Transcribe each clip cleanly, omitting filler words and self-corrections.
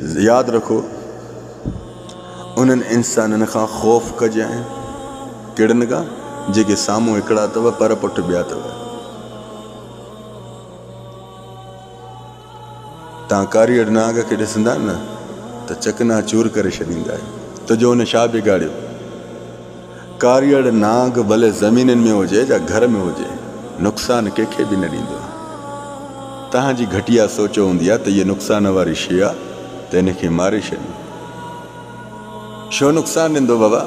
यादि रखो उन्हनि इंसाननि खां ख़ौफ़ कजांइ कहिड़नि खां जेके साम्हूं हिकिड़ा अथव पर पुठ ॿिया अथव। तव्हां कारीअ नाग खे ॾिसंदा न त चकना चूर करे छॾींदा आहियो। तुंहिंजो हुन छा बिगाड़ियो? कारीअ नाग भले ज़मीननि में हुजे या घर में हुजे नुक़सानु कंहिंखे बि न ॾींदो आहे। तव्हांजी घटिया सोच हूंदी आहे त इहा नुक़सान वारी शइ आहे त हिनखे मारे छॾियो। छो नुक़सानु ॾींदो बाबा?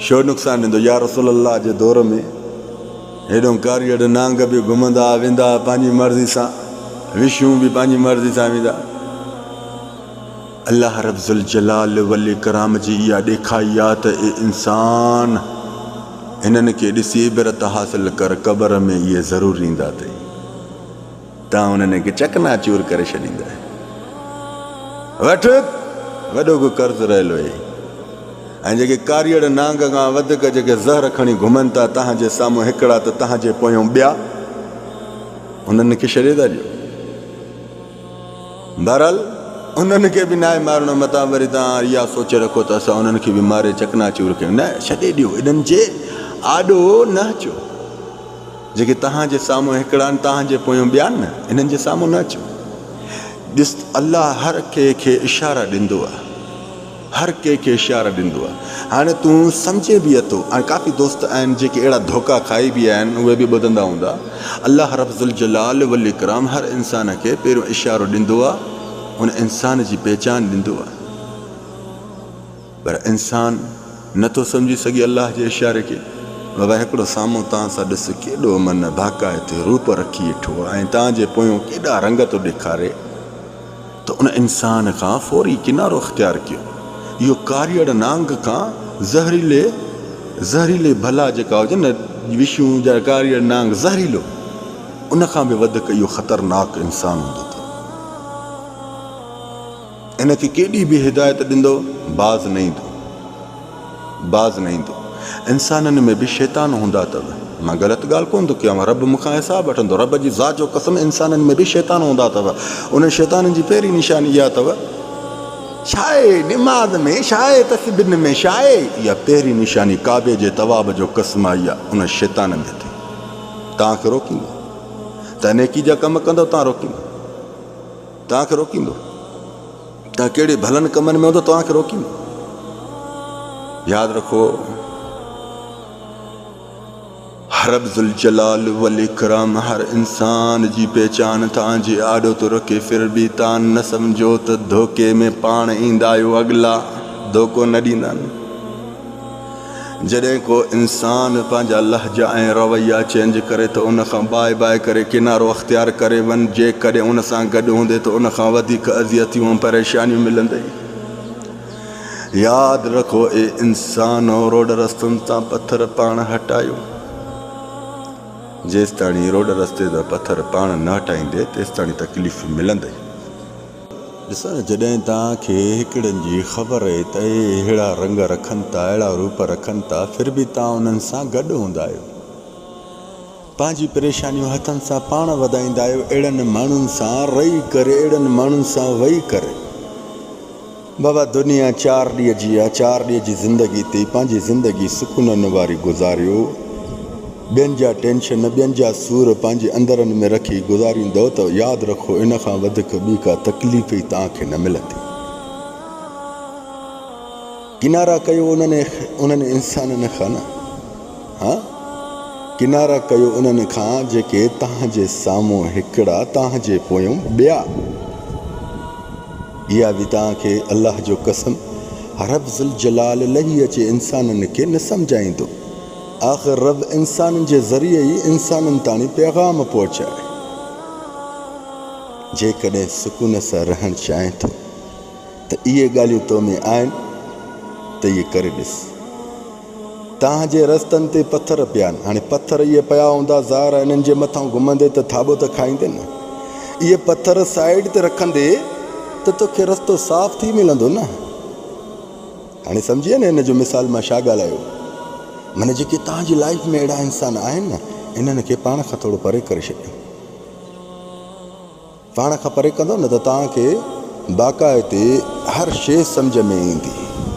छो नुक़सानु ॾींदो? या रसूल अल्लाह जे दौर में हेॾो कारीअ नांग बि घुमंदा वेंदा पंहिंजी मर्ज़ी सां, विछूं बि पंहिंजी मर्ज़ी सां वेंदा। अल्लाह रब्ज़ुल जलाल वल इकराम जी इहा ॾेखारी आहे त इंसान हिननि खे ॾिसी इबरत हासिल कर, क़बर में इहे ज़रूरु ईंदा अथई। तव्हां उन्हनि खे चकना चूर करे छॾींदा। वठ वॾो को कर्ज़ु रहियलु आहे। ऐं जेके कारीअ नांग खां वधीक जेके ज़हर खणी घुमनि था तव्हांजे साम्हूं हिकिड़ा त तव्हांजे पोयों ॿिया, उन्हनि खे छॾे था ॾियो। बहरहाल उन्हनि खे बि न आहे मारणो, मथां वरी तव्हां इहा सोचे रखो त असां उन्हनि खे बि मारे चकना चूर कयूं। न, छॾे ॾियो। इन्हनि जे आॾो न अचो। जेके तव्हांजे साम्हूं हिकिड़ा आहिनि तव्हांजे पोयों ॿिया आहिनि न, इन्हनि जे साम्हूं न अचो। ॾिस, अल्लाह हर कंहिंखे इशारा ॾींदो आहे, हर कंहिंखे इशारा ॾींदो आहे। हाणे तूं सम्झे बि अथो। हाणे काफ़ी दोस्त आहिनि जेके अहिड़ा धोखा खाई बि आहिनि, उहे बि ॿुधंदा हूंदा। अल्लाह रब्ज़ुल जलाल वल इकराम हर इंसान खे पहिरियों इशारो ॾींदो आहे, उन इंसान जी पहचान ॾींदो आहे। पर इंसान नथो सम्झी सघे अल्लाह जे इशारे खे। बाबा हिकिड़ो साम्हूं तव्हां सां ॾिस केॾो मन बाक़ाइदे रूप रखी वेठो आहे ऐं तव्हांजे पोयों केॾा रंग थो ॾेखारे, त उन इंसान खां फौरी किनारो इख़्तियार कयो। इहो कारीअ नांग खां ज़हरीले भला जेका हुजनि न, विछूं जा कारीअ नांग ज़हरीलो, उन खां बि वधीक इहो ख़तरनाक इंसान हूंदो अथव। इनखे केॾी बि हिदायत ॾींदो बाज़ न ईंदो, बाज़ न ईंदो। इंसाननि में बि शैतान हूंदा अथव। मां ग़लति ॻाल्हि कोन थो कयां, रब मूंखां हिसाबु वठंदो। रब जी ज़ात जो कसम, इंसाननि में बि शैतान हूंदा अथव। उन शैताननि जी पहिरीं निशानी इहा अथव, छा आहे निमाज़ में, छा आहे तस्बीहनि में, छा आहे? इहा पहिरीं निशानी काबे जे तवाब जो कसम आई आहे उन शैताननि जे ते। तव्हांखे रोकींदो, त नेकी जा कम कंदो तव्हां रोकींदो, तव्हांखे रोकींदो। तव्हां कहिड़े भलनि कमनि में हूंदो तव्हांखे रोकींदो। यादि रखो रब्ज़ुल जलाल वल इकराम हर इंसान जी पहचान तव्हांजे आॾो थो रखे, फिर बि तव्हां न सम्झो त धोखे में पाण ईंदा आहियो, अॻिला धोखो न ॾींदा आहिनि। जॾहिं को इंसान पंहिंजा लहजा ऐं रवैया चेंज करे त उन खां बाए बाए करे किनारो अख़्तियार करे वञ। जेकॾहिं उन सां गॾु हूंदे त उन खां वधीक अज़ियतियूं ऐं परेशानियूं मिलंदई। यादि रखो ए इंसान, रोड रस्तनि तां पथर पाण हटायो। जेसि ताणी रोड रस्ते जा पथर पाण न हटाईंदे तेसि ताणी तकलीफ़ मिलंदई। ॾिसो न, जॾहिं तव्हांखे हिकिड़नि जी ख़बर आहे त अहिड़ा रंग रखनि था, अहिड़ा रूप रखनि था, फिर बि तव्हां उन्हनि सां गॾु हूंदा आहियो। पंहिंजी परेशानियूं हथनि सां पाण वधाईंदा आहियो, अहिड़नि माण्हुनि सां रही करे, अहिड़नि माण्हुनि सां वेही करे। बाबा दुनिया 4 ॾींहं जी आहे, 4 ॾींहं जी ज़िंदगी ते पंहिंजी ज़िंदगी सुकूननि वारी गुज़ारियो। ॿियनि जा टेंशन, ॿियनि जा सूर पंहिंजे अंदरनि में रखी गुज़ारींदो त यादि रखो इन खां वधीक ॿी का तकलीफ़ ई तव्हांखे न मिलंदी। किनारा कयो उन्हनि इंसाननि खां न, हा, किनारा कयो उन्हनि खां जेके तव्हांजे साम्हूं हिकिड़ा, तव्हांजे पोयों ॿिया। इहा बि तव्हांखे अल्लाह जो कसम रब्ज़ुल जलाल लही अचे इंसाननि खे न सम्झाईंदो। आख़िर रब इंसाननि जे ज़रिए ई इंसाननि ताणी पैगाम पहुचाए। जेकॾहिं सुकून सां रहणु चाहे थो त इहे ॻाल्हियूं तो में आहिनि त इहे करे ॾिस। तव्हांजे रस्तनि ते पथर पिया आहिनि, हाणे पथर इहे पिया हूंदा ज़ाहिर इन्हनि जे मथां घुमंदे त थाॿो त खाईंदे न। इहे पथर साइड ते रखंदे त तोखे रस्तो साफ़ थी मिलंदो न। हाणे सम्झे न हिन जो मिसाल मां छा ॻाल्हायो। माना जेके तव्हांजी लाइफ में अहिड़ा इंसान आहिनि न, इन्हनि खे पाण खां थोरो परे करे छॾियो। पाण खां परे कंदो न त तव्हांखे बाक़ाइदे हर शइ सम्झ में ईंदी।